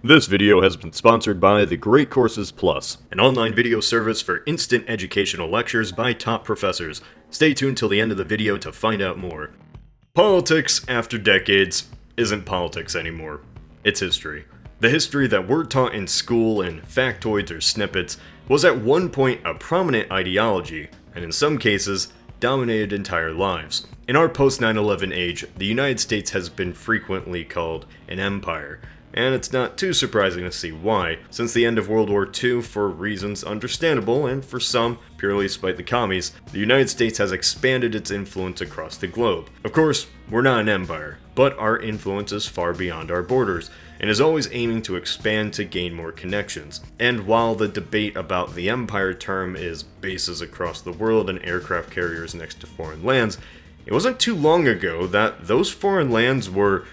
This video has been sponsored by The Great Courses Plus, an online video service for instant educational lectures by top professors. Stay tuned till the end of the video to find out more. Politics, after decades, isn't politics anymore. It's history. The history that we're taught in school in factoids or snippets was at one point a prominent ideology, and in some cases, dominated entire lives. In our post-9/11 age, the United States has been frequently called an empire. And it's not too surprising to see why, since the end of World War II, for reasons understandable, and for some, purely spite the commies, the United States has expanded its influence across the globe. Of course, we're not an empire, but our influence is far beyond our borders, and is always aiming to expand to gain more connections. And while the debate about the empire term is bases across the world and aircraft carriers next to foreign lands, it wasn't too long ago that those foreign lands were,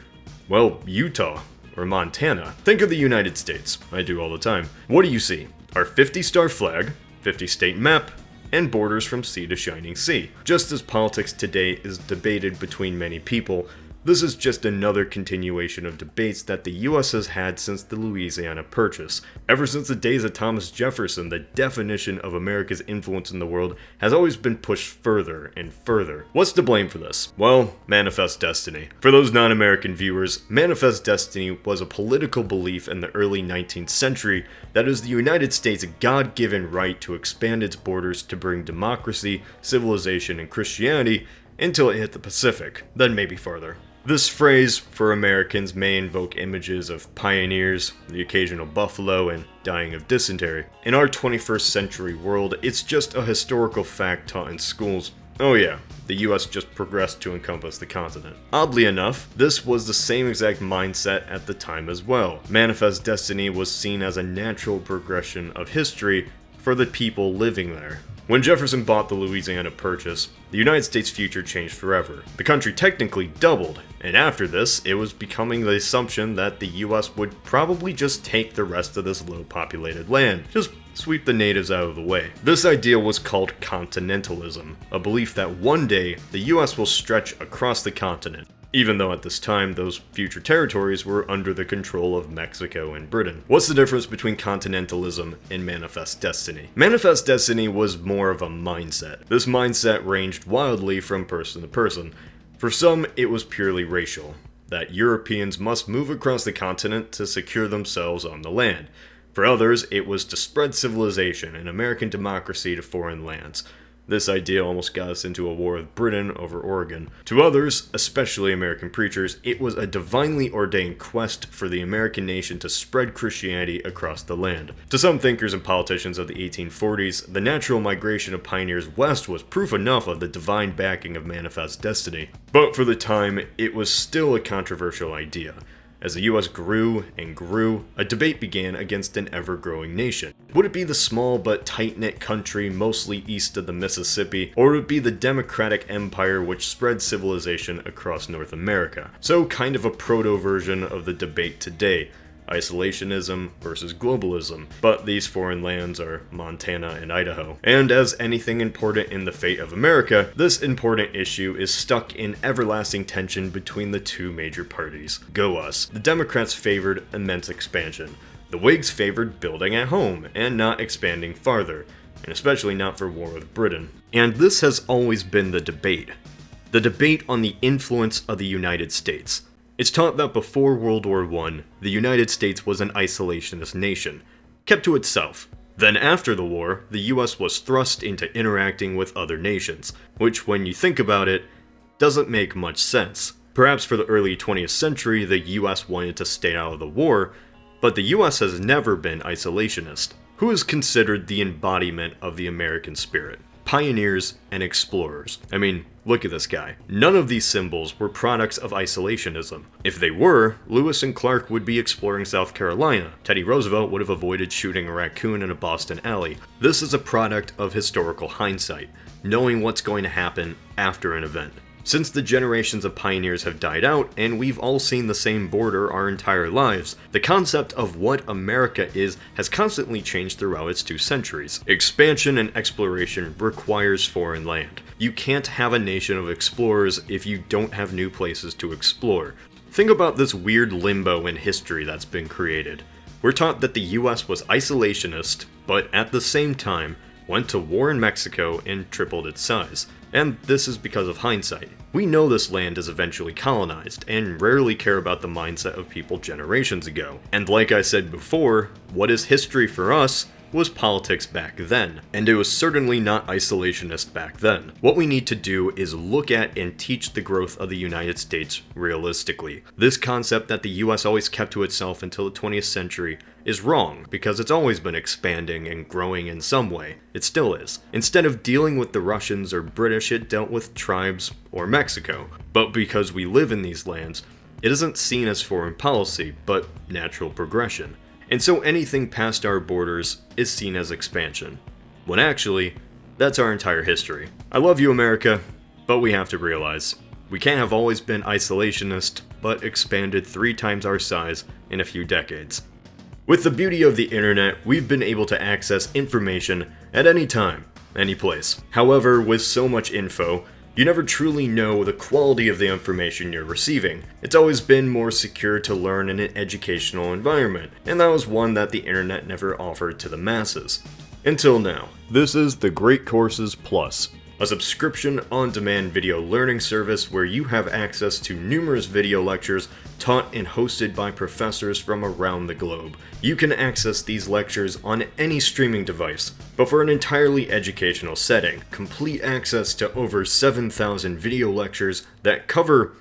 well, Utah. Or Montana. Think of the United States. I do all the time. What do you see? Our 50-star flag, 50-state map, and borders from sea to shining sea. Just as politics today is debated between many people, this is just another continuation of debates that the US has had since the Louisiana Purchase. Ever since the days of Thomas Jefferson, the definition of America's influence in the world has always been pushed further and further. What's to blame for this? Well, Manifest Destiny. For those non-American viewers, Manifest Destiny was a political belief in the early 19th century that it was the United States' God-given right to expand its borders to bring democracy, civilization, and Christianity until it hit the Pacific, then maybe farther. This phrase, for Americans, may invoke images of pioneers, the occasional buffalo, and dying of dysentery. In our 21st century world, it's just a historical fact taught in schools. Oh yeah, the US just progressed to encompass the continent. Oddly enough, this was the same exact mindset at the time as well. Manifest Destiny was seen as a natural progression of history for the people living there. When Jefferson bought the Louisiana Purchase, the United States' future changed forever. The country technically doubled, and after this, it was becoming the assumption that the US would probably just take the rest of this low-populated land, just sweep the natives out of the way. This idea was called continentalism, a belief that one day the US will stretch across the continent, even though at this time those future territories were under the control of Mexico and Britain. What's the difference between continentalism and Manifest Destiny? Manifest Destiny was more of a mindset. This mindset ranged wildly from person to person. For some, it was purely racial, that Europeans must move across the continent to secure themselves on the land. For others, it was to spread civilization and American democracy to foreign lands. This idea almost got us into a war with Britain over Oregon. To others, especially American preachers, it was a divinely ordained quest for the American nation to spread Christianity across the land. To some thinkers and politicians of the 1840s, the natural migration of pioneers west was proof enough of the divine backing of Manifest Destiny. But for the time, it was still a controversial idea. As the US grew and grew, a debate began against an ever-growing nation. Would it be the small but tight-knit country mostly east of the Mississippi, or would it be the democratic empire which spread civilization across North America? So kind of a proto-version of the debate today. Isolationism versus globalism, but these foreign lands are Montana and Idaho. And as anything important in the fate of America, this important issue is stuck in everlasting tension between the two major parties. Go us. The Democrats favored immense expansion. The Whigs favored building at home and not expanding farther, and especially not for war with Britain. And this has always been the debate. The debate on the influence of the United States. It's taught that before World War I, the United States was an isolationist nation, kept to itself. Then after the war, the US was thrust into interacting with other nations, which when you think about it, doesn't make much sense. Perhaps for the early 20th century, the US wanted to stay out of the war, but the US has never been isolationist. Who is considered the embodiment of the American spirit? Pioneers and explorers. I mean, look at this guy. None of these symbols were products of isolationism. If they were, Lewis and Clark would be exploring South Carolina. Teddy Roosevelt would have avoided shooting a raccoon in a Boston alley. This is a product of historical hindsight, knowing what's going to happen after an event. Since the generations of pioneers have died out, and we've all seen the same border our entire lives, the concept of what America is has constantly changed throughout its 2 centuries. Expansion and exploration requires foreign land. You can't have a nation of explorers if you don't have new places to explore. Think about this weird limbo in history that's been created. We're taught that the US was isolationist, but at the same time, went to war in Mexico and tripled its size. And this is because of hindsight. We know this land is eventually colonized, and rarely care about the mindset of people generations ago. And like I said before, what is history for us was politics back then, and it was certainly not isolationist back then. What we need to do is look at and teach the growth of the United States realistically. This concept that the US always kept to itself until the 20th century is wrong, because it's always been expanding and growing in some way. It still is. Instead of dealing with the Russians or British, it dealt with tribes or Mexico. But because we live in these lands, it isn't seen as foreign policy, but natural progression. And so anything past our borders is seen as expansion, when actually, that's our entire history. I love you, America, but we have to realize, we can't have always been isolationist, but expanded 3 times our size in a few decades. With the beauty of the internet, we've been able to access information at any time, any place. However, with so much info, you never truly know the quality of the information you're receiving. It's always been more secure to learn in an educational environment, and that was one that the internet never offered to the masses. Until now. This is the Great Courses Plus, a subscription on-demand video learning service where you have access to numerous video lectures taught and hosted by professors from around the globe. You can access these lectures on any streaming device, but for an entirely educational setting. Complete access to over 7,000 video lectures that cover,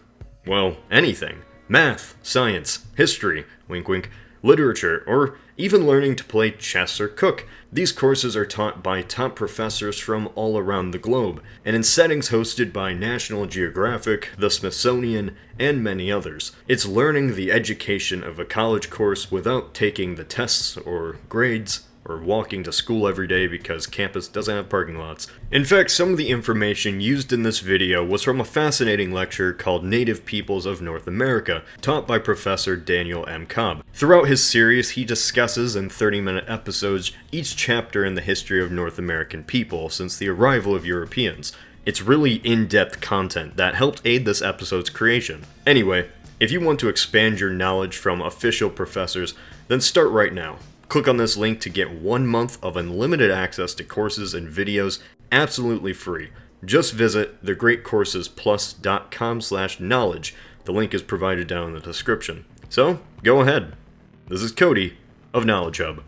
well, anything. Math, science, history, wink wink, literature, or even learning to play chess or cook. These courses are taught by top professors from all around the globe, and in settings hosted by National Geographic, the Smithsonian, and many others. It's learning the education of a college course without taking the tests or grades, or walking to school every day because campus doesn't have parking lots. In fact, some of the information used in this video was from a fascinating lecture called Native Peoples of North America, taught by Professor Daniel M. Cobb. Throughout his series, he discusses in 30-minute episodes each chapter in the history of North American people since the arrival of Europeans. It's really in-depth content that helped aid this episode's creation. Anyway, if you want to expand your knowledge from official professors, then start right now. Click on this link to get 1 month of unlimited access to courses and videos absolutely free. Just visit thegreatcoursesplus.com/knowledge. The link is provided down in the description. So, go ahead. This is Cody of Knowledge Hub.